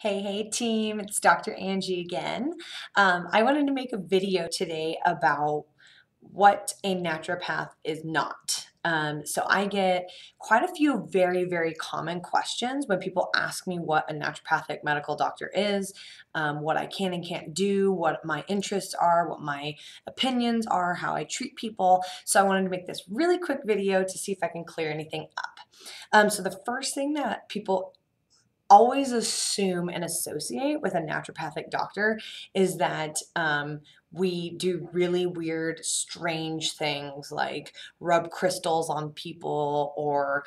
Hey team, it's Dr. Angie again. I wanted to make a video today about what a naturopath is not. So I get quite a few very common questions when people ask me what a naturopathic medical doctor is, what I can and can't do, what my interests are, what my opinions are, how I treat people. So I wanted to make this really quick video to see if I can clear anything up. So the first thing that people always assume and associate with a naturopathic doctor is that we do really weird, strange things like rub crystals on people or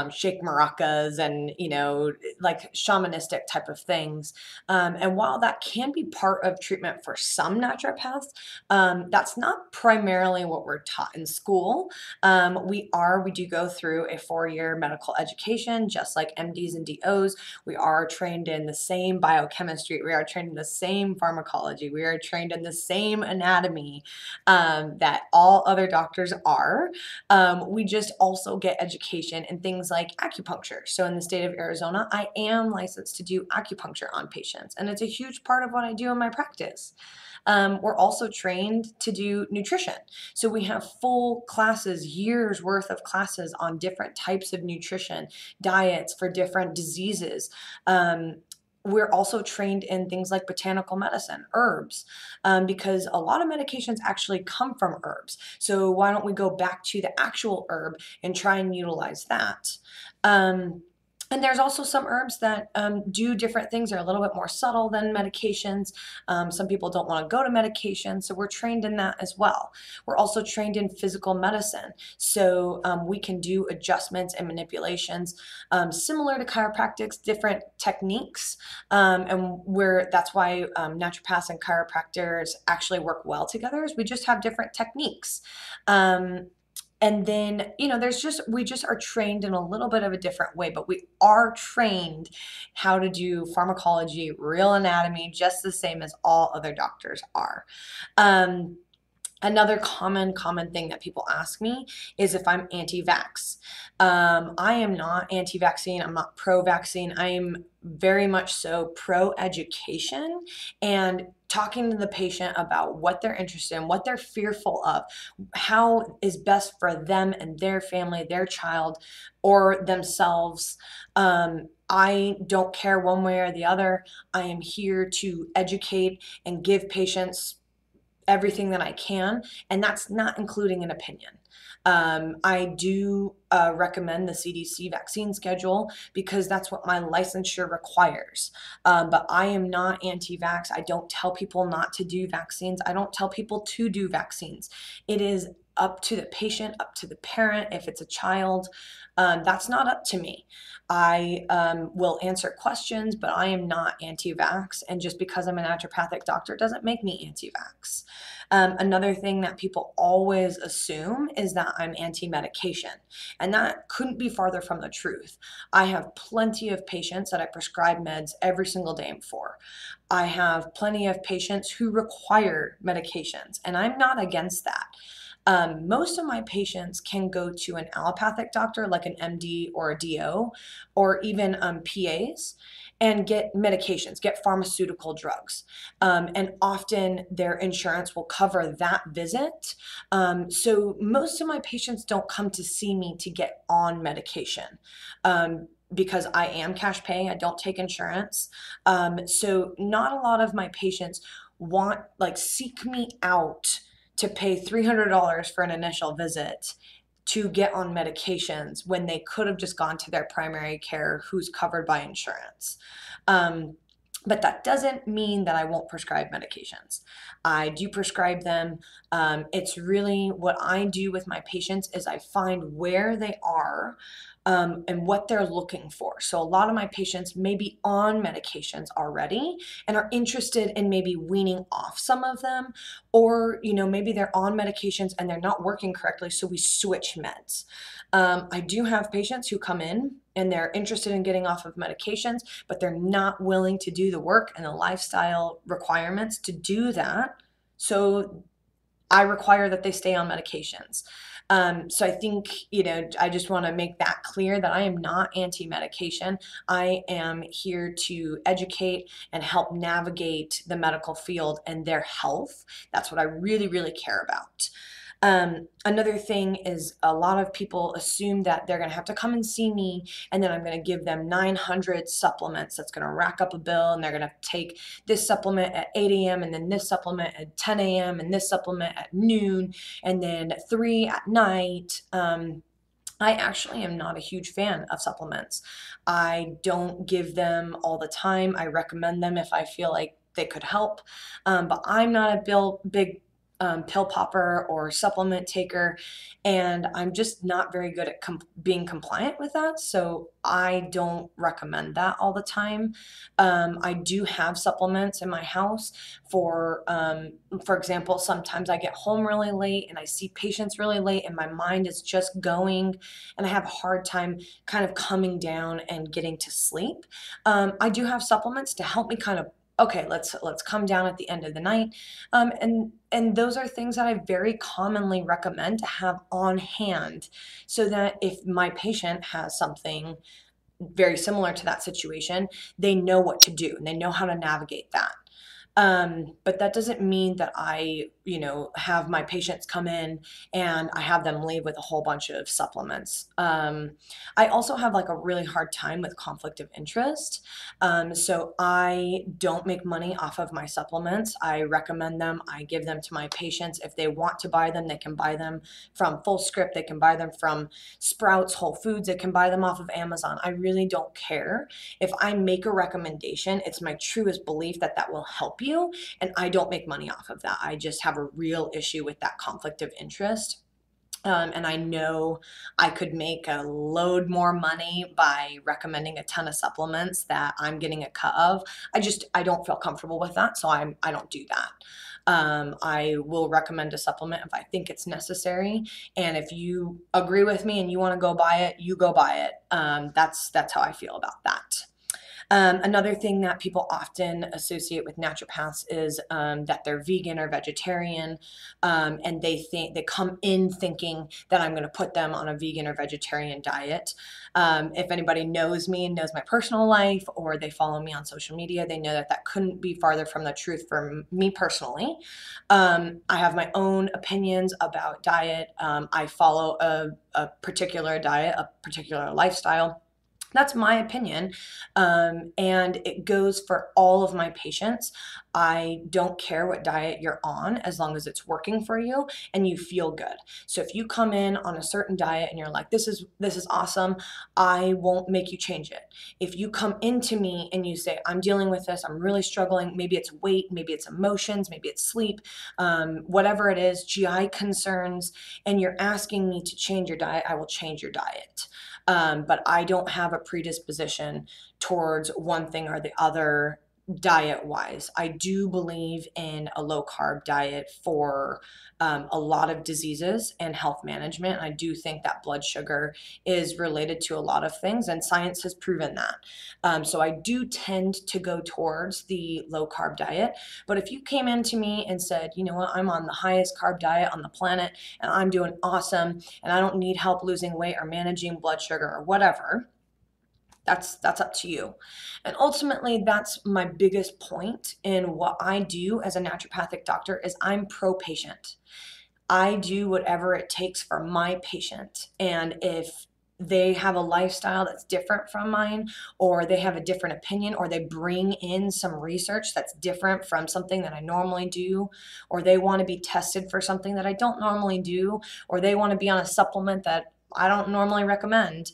shake maracas and, like shamanistic type of things. And while that can be part of treatment for some naturopaths, that's not primarily what we're taught in school. We do go through a 4-year medical education, just like MDs and DOs. We are trained in the same biochemistry. We are trained in the same pharmacology. We are trained in the same anatomy that all other doctors are. We just also get education in things like acupuncture. So in the state of Arizona, I am licensed to do acupuncture on patients, and it's a huge part of what I do in my practice. We're also trained to do nutrition. So we have full classes, years worth of classes on different types of nutrition, diets for different diseases. We're also trained in things like botanical medicine, herbs, because a lot of medications actually come from herbs. So why don't we go back to the actual herb and try and utilize that? And there's also some herbs that do different things. They're a little bit more subtle than medications. Some people don't want to go to medication, so we're trained in that as well. We're also trained in physical medicine, so we can do adjustments and manipulations similar to chiropractics, different techniques, that's why naturopaths and chiropractors actually work well together. Is we just have different techniques. And then, we just are trained in a little bit of a different way, but we are trained how to do pharmacology, real anatomy, just the same as all other doctors are. Another common thing that people ask me is if I'm anti-vax. I am not anti-vaccine. I'm not pro-vaccine. I am very much so pro-education and talking to the patient about what they're interested in, what they're fearful of, how is best for them and their family, their child, or themselves. I don't care one way or the other. I am here to educate and give patients everything that I can, and that's not including an opinion. I do recommend the CDC vaccine schedule because that's what my licensure requires. But I am not anti-vax. I don't tell people not to do vaccines. I don't tell people to do vaccines. It is up to the patient, up to the parent. If it's a child, that's not up to me. I will answer questions, but I am not anti-vax. And just because I'm a naturopathic doctor doesn't make me anti-vax. Another thing that people always assume is that I'm anti-medication, and that couldn't be farther from the truth. I have plenty of patients that I prescribe meds every single day for. I have plenty of patients who require medications, and I'm not against that. Most of my patients can go to an allopathic doctor like an MD or a DO or even PAs and get medications, get pharmaceutical drugs. And often their insurance will cover that visit. So most of my patients don't come to see me to get on medication. Because I am cash pay, I don't take insurance. So not a lot of my patients seek me out to pay $300 for an initial visit to get on medications when they could have just gone to their primary care who's covered by insurance. But that doesn't mean that I won't prescribe medications. I do prescribe them. It's really what I do with my patients is I find where they are and what they're looking for. So a lot of my patients may be on medications already and are interested in maybe weaning off some of them, or maybe they're on medications and they're not working correctly, so we switch meds. I do have patients who come in and they're interested in getting off of medications, but they're not willing to do the work and the lifestyle requirements to do that. So I require that they stay on medications. So I think, I just want to make that clear that I am not anti-medication. I am here to educate and help navigate the medical field and their health. That's what I really, really care about. Another thing is a lot of people assume that they're going to have to come and see me and then I'm going to give them 900 supplements. That's going to rack up a bill, and they're going to take this supplement at 8 a.m. and then this supplement at 10 a.m. and this supplement at noon and then 3 at night. I actually am not a huge fan of supplements. I don't give them all the time. I recommend them if I feel like they could help. But I'm not a big pill popper or supplement taker, and I'm just not very good at being compliant with that. So I don't recommend that all the time. I do have supplements in my house for example, sometimes I get home really late and I see patients really late and my mind is just going and I have a hard time kind of coming down and getting to sleep. I do have supplements to help me kind of, okay, let's come down at the end of the night. And those are things that I very commonly recommend to have on hand so that if my patient has something very similar to that situation, they know what to do and they know how to navigate that. But that doesn't mean that I, have my patients come in and I have them leave with a whole bunch of supplements. I also have like a really hard time with conflict of interest. So I don't make money off of my supplements. I recommend them. I give them to my patients. If they want to buy them, they can buy them from Full Script. They can buy them from Sprouts, Whole Foods. They can buy them off of Amazon. I really don't care. If I make a recommendation, it's my truest belief that that will help you, and I don't make money off of that. I just have a real issue with that conflict of interest. And I know I could make a load more money by recommending a ton of supplements that I'm getting a cut of. I don't feel comfortable with that, so I don't do that. I will recommend a supplement if I think it's necessary, and if you agree with me and you want to go buy it, you go buy it. That's how I feel about that. Another thing that people often associate with naturopaths is that they're vegan or vegetarian, and they come in thinking that I'm going to put them on a vegan or vegetarian diet. If anybody knows me and knows my personal life, or they follow me on social media, they know that that couldn't be farther from the truth for me personally. I have my own opinions about diet. I follow a particular diet, a particular lifestyle. That's my opinion, and it goes for all of my patients. I don't care what diet you're on as long as it's working for you and you feel good. So if you come in on a certain diet and you're like, this is awesome, I won't make you change it. If you come into me and you say, I'm dealing with this, I'm really struggling, maybe it's weight, maybe it's emotions, maybe it's sleep, whatever it is, GI concerns, and you're asking me to change your diet, I will change your diet. But I don't have a predisposition towards one thing or the other diet wise. I do believe in a low carb diet for a lot of diseases and health management. I do think that blood sugar is related to a lot of things, and science has proven that. So I do tend to go towards the low carb diet. But if you came into me and said, you know what, I'm on the highest carb diet on the planet and I'm doing awesome and I don't need help losing weight or managing blood sugar or whatever, that's up to you. And ultimately, that's my biggest point in what I do as a naturopathic doctor is I'm pro-patient. I do whatever it takes for my patient. And if they have a lifestyle that's different from mine, or they have a different opinion, or they bring in some research that's different from something that I normally do, or they want to be tested for something that I don't normally do, or they want to be on a supplement that I don't normally recommend,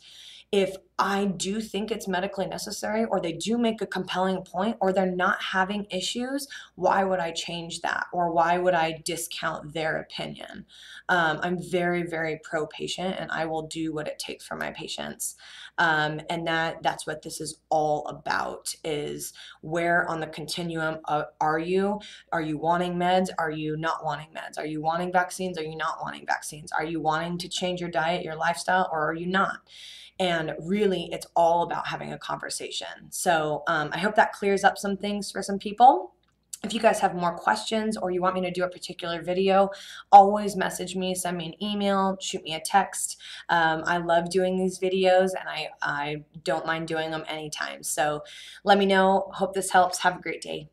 if I do think it's medically necessary, or they do make a compelling point, or they're not having issues, why would I change that? Or why would I discount their opinion? I'm very, very pro-patient, and I will do what it takes for my patients. And that's what this is all about, is where on the continuum are you? Are you wanting meds? Are you not wanting meds? Are you wanting vaccines? Are you not wanting vaccines? Are you wanting to change your diet, your lifestyle, or are you not? And really, it's all about having a conversation. So I hope that clears up some things for some people. If you guys have more questions or you want me to do a particular video, always message me, send me an email, shoot me a text. I love doing these videos, and I don't mind doing them anytime. So let me know. Hope this helps. Have a great day.